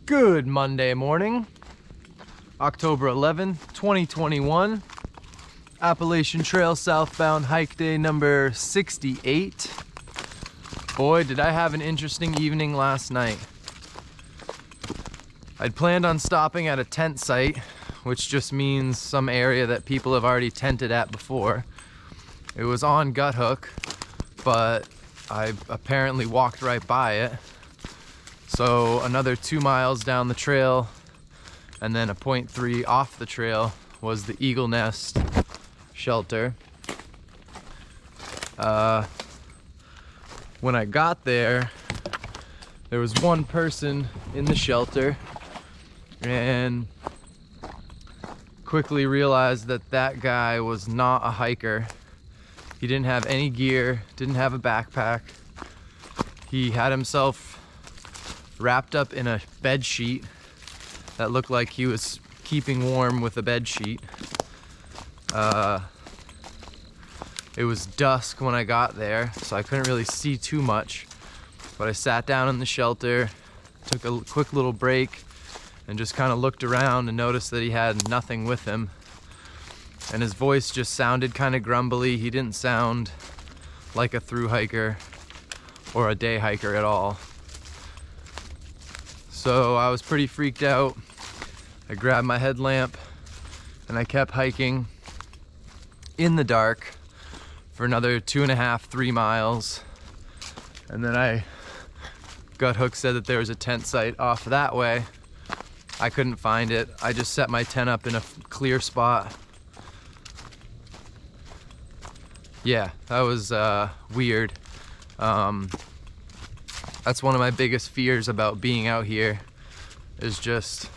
Good Monday morning, October 11th, 2021. Appalachian Trail southbound hike day number 68. Boy, did I have an interesting evening last night. I'd planned on stopping at a tent site, which just means some area that people have already tented at before. It was on Gut Hook, but I apparently walked right by it. So another 2 miles down the trail and then a 0.3 off the trail was the Eagle Nest shelter. When I got there, there was one person in the shelter and quickly realized that that guy was not a hiker. He didn't have any gear, didn't have a backpack. He had himself wrapped up in a bed sheet that looked like he was keeping warm with a bed sheet. It was dusk when I got there, so I couldn't really see too much, but I sat down in the shelter, took a quick little break, and just kind of looked around and noticed that he had nothing with him. And his voice just sounded kind of grumbly. He didn't sound like a thru hiker or a day hiker at all. So I was pretty freaked out. I grabbed my headlamp and I kept hiking in the dark for another 2.5, 3 miles. And then Gut Hook said that there was a tent site off that way. I couldn't find it. I just set my tent up in a clear spot. Yeah, that was weird. That's one of my biggest fears about being out here, is just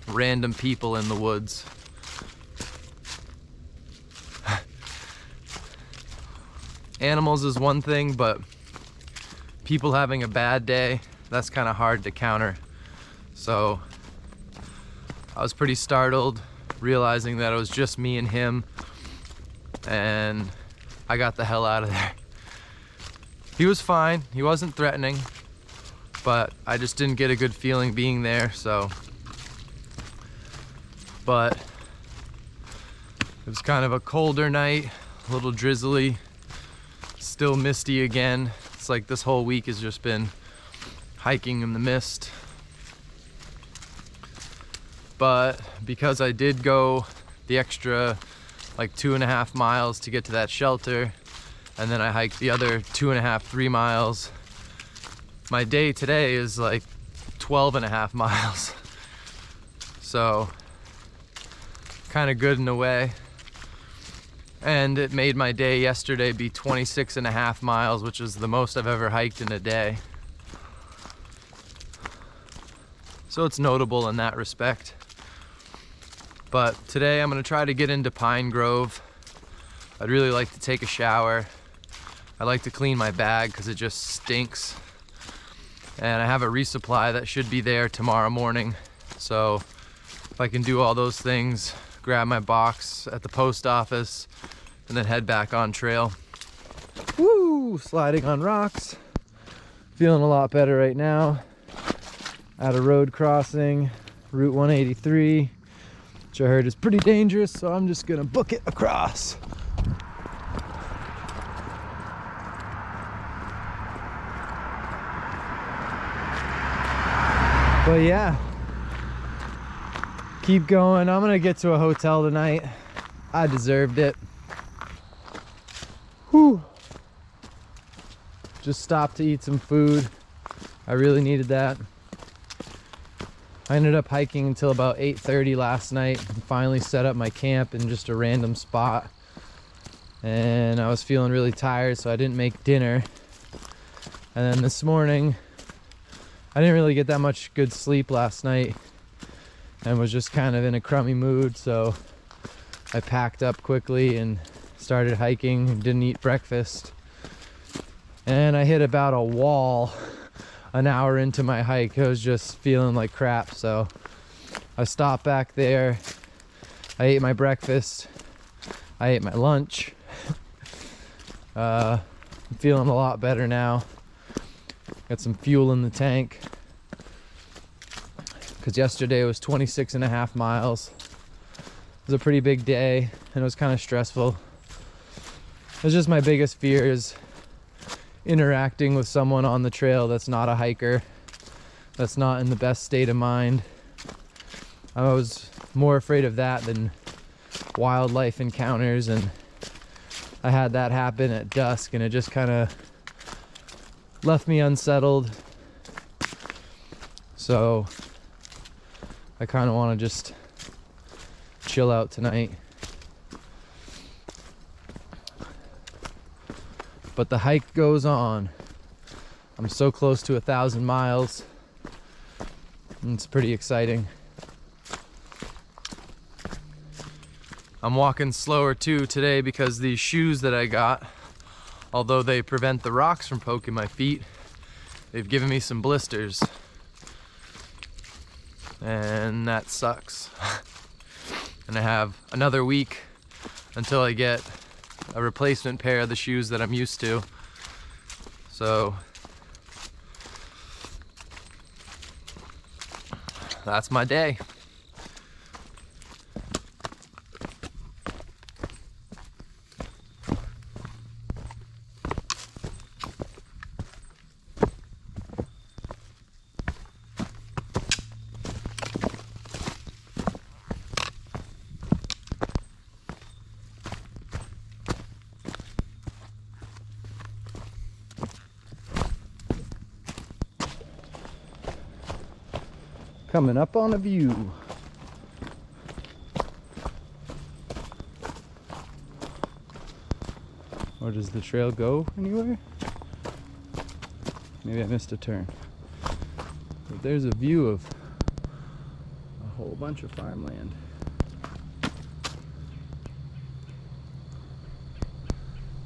random people in the woods. Animals is one thing, but people having a bad day, that's kind of hard to counter. So I was pretty startled realizing that it was just me and him, and I got the hell out of there. He was fine, he wasn't threatening, but I just didn't get a good feeling being there, so. But it was kind of a colder night, a little drizzly, still misty again. It's like this whole week has just been hiking in the mist. But because I did go the extra like 2.5 miles to get to that shelter, and then I hiked the other 2.5, 3 miles, my day today is like 12.5 miles. So kind of good in a way. And it made my day yesterday be 26.5 miles, which is the most I've ever hiked in a day. So it's notable in that respect. But today I'm gonna try to get into Pine Grove. I'd really like to take a shower. I like to clean my bag because it just stinks. And I have a resupply that should be there tomorrow morning. So if I can do all those things, grab my box at the post office, and then head back on trail. Woo! Sliding on rocks. Feeling a lot better right now. At a road crossing, Route 183, which I heard is pretty dangerous, so I'm just gonna book it across. But yeah, keep going. I'm gonna get to a hotel tonight. I deserved it. Whew. Just stopped to eat some food. I really needed that. I ended up hiking until about 8:30 last night and finally set up my camp in just a random spot. And I was feeling really tired, so I didn't make dinner. And then this morning, I didn't really get that much good sleep last night and was just kind of in a crummy mood, so I packed up quickly and started hiking and didn't eat breakfast. And I hit about a wall an hour into my hike. I was just feeling like crap, so I stopped back there. I ate my breakfast. I ate my lunch. I'm feeling a lot better now. Got some fuel in the tank. because yesterday was 26.5 miles. It was a pretty big day and it was kind of stressful. It's just my biggest fear is interacting with someone on the trail that's not a hiker, that's not in the best state of mind. I was more afraid of that than wildlife encounters, and I had that happen at dusk and it just kind of left me unsettled. So I kind of want to just chill out tonight. But the hike goes on. I'm so close to 1,000 miles. And it's pretty exciting. I'm walking slower too today because these shoes that I got, although they prevent the rocks from poking my feet, they've given me some blisters. And that sucks. And I have another week until I get a replacement pair of the shoes that I'm used to. So that's my day. Coming up on a view. Or does the trail go anywhere? Maybe I missed a turn. But there's a view of a whole bunch of farmland.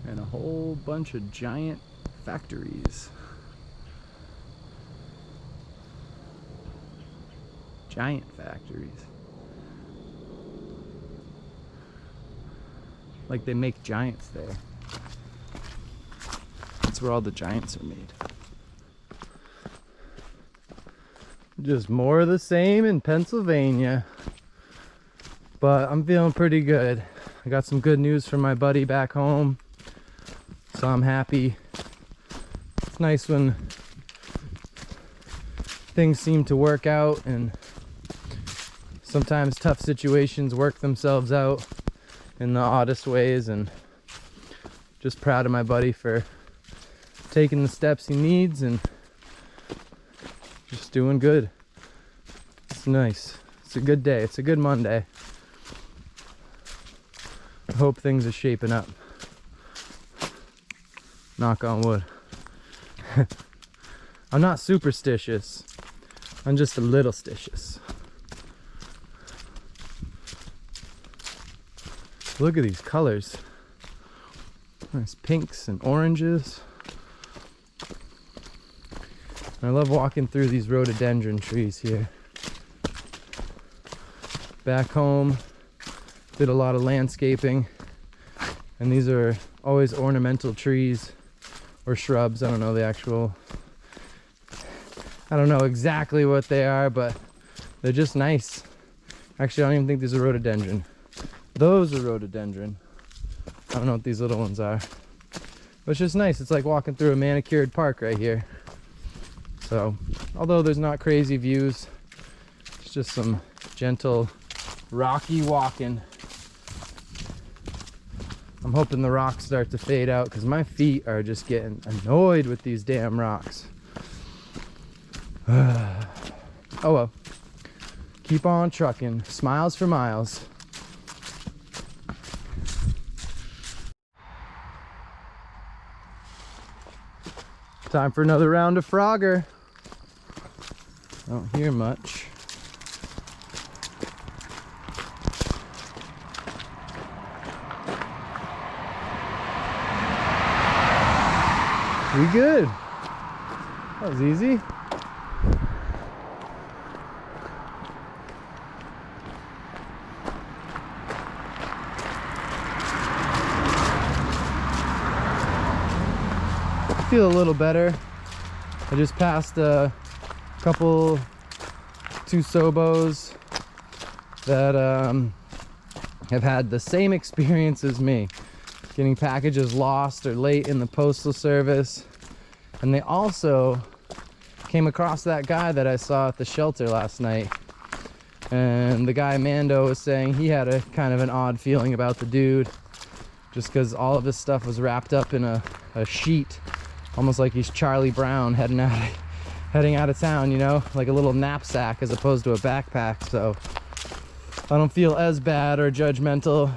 And a whole bunch of giant factories. Giant factories. Like they make giants there. That's where all the giants are made. Just more of the same in Pennsylvania. But I'm feeling pretty good. I got some good news from my buddy back home. So I'm happy. It's nice when things seem to work out, and sometimes tough situations work themselves out in the oddest ways, and just proud of my buddy for taking the steps he needs and just doing good. It's nice. It's a good day. It's a good Monday. I hope things are shaping up. Knock on wood. I'm not superstitious. I'm just a little stitious. Look at these colors. Nice pinks and oranges. I love walking through these rhododendron trees here. Back home, did a lot of landscaping, and these are always ornamental trees or shrubs. I don't know exactly what they are, but they're just nice. Actually, I don't even think these are rhododendron. Those are rhododendron. I don't know what these little ones are. But it's just nice. It's like walking through a manicured park right here. So, although there's not crazy views, it's just some gentle, rocky walking. I'm hoping the rocks start to fade out because my feet are just getting annoyed with these damn rocks. Oh well. Keep on trucking. Smiles for miles. Time for another round of Frogger. I don't hear much. We good. That was easy. I feel a little better. I just passed a couple two SOBOs that have had the same experience as me, getting packages lost or late in the postal service. And they also came across that guy that I saw at the shelter last night. And the guy Mando was saying he had a kind of an odd feeling about the dude, just because all of his stuff was wrapped up in a sheet, almost like he's Charlie Brown heading out of town, you know, like a little knapsack as opposed to a backpack. So I don't feel as bad or judgmental,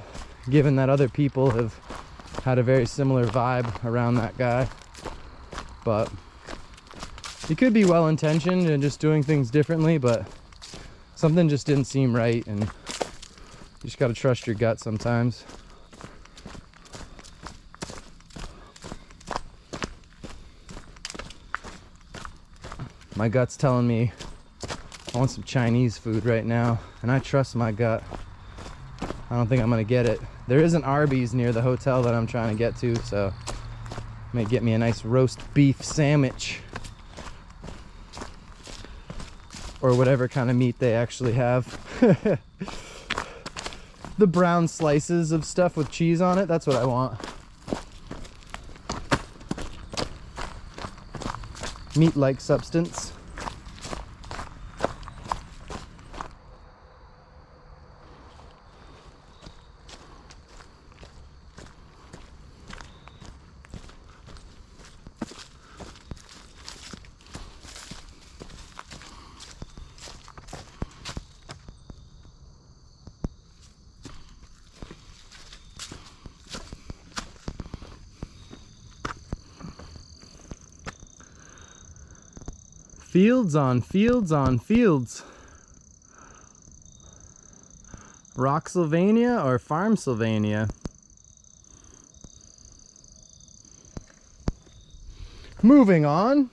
given that other people have had a very similar vibe around that guy. But he could be well-intentioned and just doing things differently, but something just didn't seem right, and you just got to trust your gut sometimes. My gut's telling me I want some Chinese food right now, and I trust my gut. I don't think I'm gonna get it. There is an Arby's near the hotel that I'm trying to get to, so I may get me a nice roast beef sandwich, or whatever kind of meat they actually have. The brown slices of stuff with cheese on it, that's what I want. Meat-like substance. Fields on fields on fields. Rocksylvania or Farmsylvania? Moving on.